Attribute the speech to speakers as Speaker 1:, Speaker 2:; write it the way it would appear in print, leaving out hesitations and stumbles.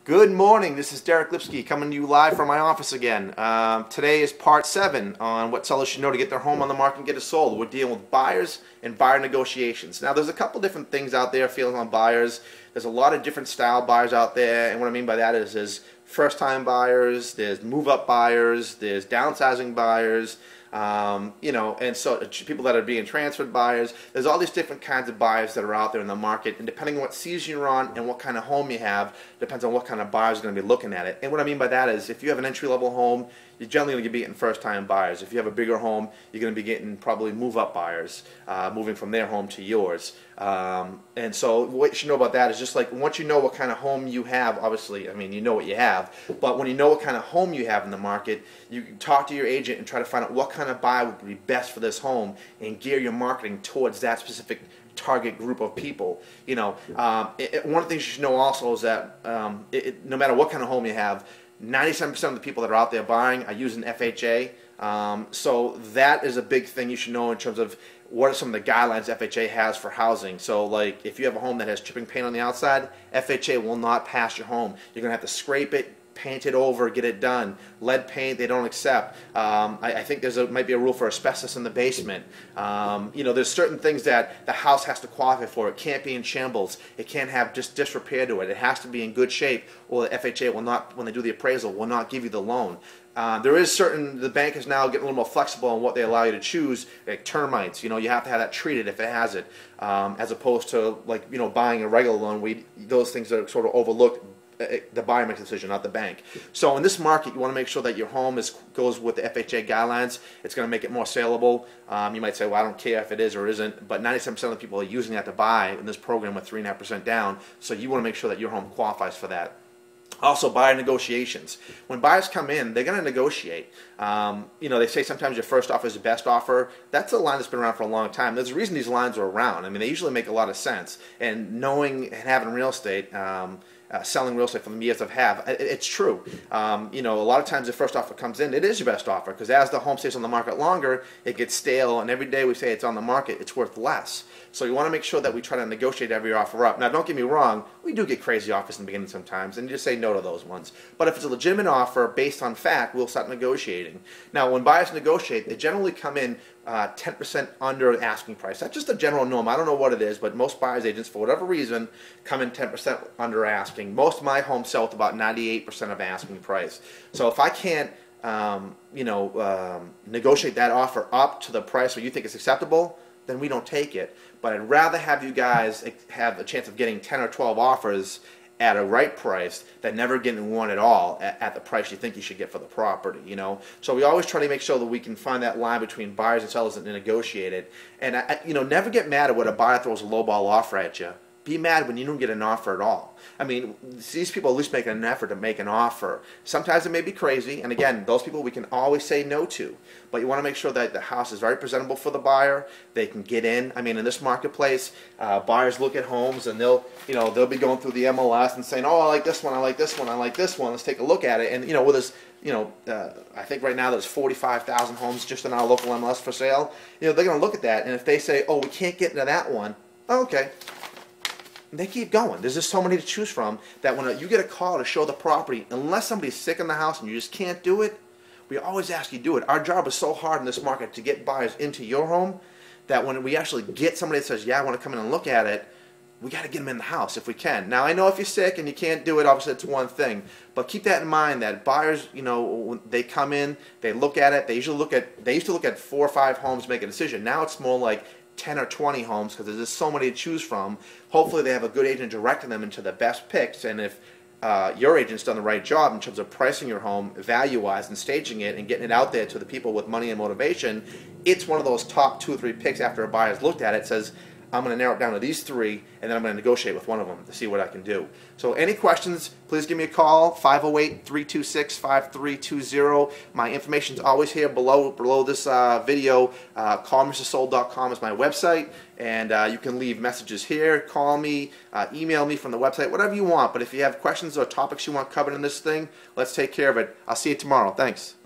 Speaker 1: Good morning, this is Deric LIpski coming to you live from my office again. Today is part 7 on what sellers should know to get their home on the market and get it sold. We're dealing with buyers and buyer negotiations. Now there's a couple different things out there feeling on buyers. There's a lot of different style buyers out there, and what I mean by that is there's first time buyers, there's move up buyers, there's downsizing buyers, and so people that are being transferred buyers. There's all these different kinds of buyers that are out there in the market, and depending on what season you're on and what kind of home you have, depends on what kind of buyers are going to be looking at it. And what I mean by that is if you have an entry-level home, you're generally going to be getting first-time buyers. If you have a bigger home, you're going to be getting probably move-up buyers, moving from their home to yours. And so what you should know about that is just like once you know what kind of home you have, obviously, I mean, you know what you have, but when you know what kind of home you have in the market, you can talk to your agent and try to find out what kind of buyer would be best for this home and gear your marketing towards that specific target group of people. One of the things you should know also is that no matter what kind of home you have, 97% of the people that are out there buying are using FHA. So that is a big thing you should know in terms of what are some of the guidelines FHA has for housing. So like if you have a home that has chipping paint on the outside, FHA will not pass your home. You're going to have to scrape it, paint it over, get it done. Lead paint they don't accept. I think might be a rule for asbestos in the basement. There's certain things that the house has to qualify for. It can't be in shambles. It can't have just disrepair to it. It has to be in good shape, or the FHA will not, when they do the appraisal, will not give you the loan. The bank is now getting a little more flexible on what they allow you to choose, like termites. You have to have that treated if it has it, as opposed to like buying a regular loan. Those things are sort of overlooked. The buyer makes a decision, not the bank. So in this market, you want to make sure that your home goes with the FHA guidelines. It's going to make it more saleable. You might say, well, I don't care if it is or isn't, but 97% of the people are using that to buy in this program with 3.5% down. So you want to make sure that your home qualifies for that. Also, buyer negotiations. When buyers come in, they're going to negotiate. They say sometimes your first offer is the best offer. That's a line that's been around for a long time. There's a reason these lines are around. I mean, they usually make a lot of sense. And knowing and having real estate, selling real estate for the years I've had, it's true. A lot of times the first offer comes in, it is your best offer, because as the home stays on the market longer, it gets stale, and every day we say it's on the market, it's worth less. So you want to make sure that we try to negotiate every offer up. Now, don't get me wrong, we do get crazy offers in the beginning sometimes, and you just say no to those ones. But if it's a legitimate offer based on fact, we'll start negotiating. Now, when buyers negotiate, they generally come in 10% under asking price. That's just a general norm. I don't know what it is, but most buyers agents, for whatever reason, come in 10% under asking. Most of my homes sell at about 98% of asking price. So if I can't, negotiate that offer up to the price where you think it's acceptable, then we don't take it. But I'd rather have you guys have a chance of getting 10 or 12 offers at a right price than never getting one at all at the price you think you should get for the property, So we always try to make sure that we can find that line between buyers and sellers and negotiate it. And, never get mad at when a buyer throws a lowball offer at you. Be mad when you don't get an offer at all. I mean, these people at least make an effort to make an offer. Sometimes it may be crazy, and again, those people we can always say no to. But you want to make sure that the house is very presentable for the buyer. They can get in. I mean, in this marketplace, buyers look at homes and they'll be going through the MLS and saying, "Oh, I like this one. I like this one. I like this one. Let's take a look at it." And with this, I think right now there's 45,000 homes just in our local MLS for sale. They're going to look at that, and if they say, "Oh, we can't get into that one," okay. They keep going. There's just so many to choose from that when you get a call to show the property, unless somebody's sick in the house and you just can't do it, we always ask you to do it. Our job is so hard in this market to get buyers into your home that when we actually get somebody that says, "Yeah, I want to come in and look at it," we got to get them in the house if we can. Now, I know if you're sick and you can't do it, obviously it's one thing. But keep that in mind that buyers, when they come in, they look at it. They used to look at 4 or 5 homes to make a decision. Now it's more like 10 or 20 homes because there's just so many to choose from. Hopefully they have a good agent directing them into the best picks, and if your agent's done the right job in terms of pricing your home value-wise and staging it and getting it out there to the people with money and motivation, it's one of those top 2 or 3 picks after a buyer's looked at it, says, I'm going to narrow it down to these 3, and then I'm going to negotiate with one of them to see what I can do. So any questions, please give me a call, 508-326-5320. My information's always here below this video. CallMrSold.com is my website, and you can leave messages here, call me, email me from the website, whatever you want. But if you have questions or topics you want covered in this thing, let's take care of it. I'll see you tomorrow. Thanks.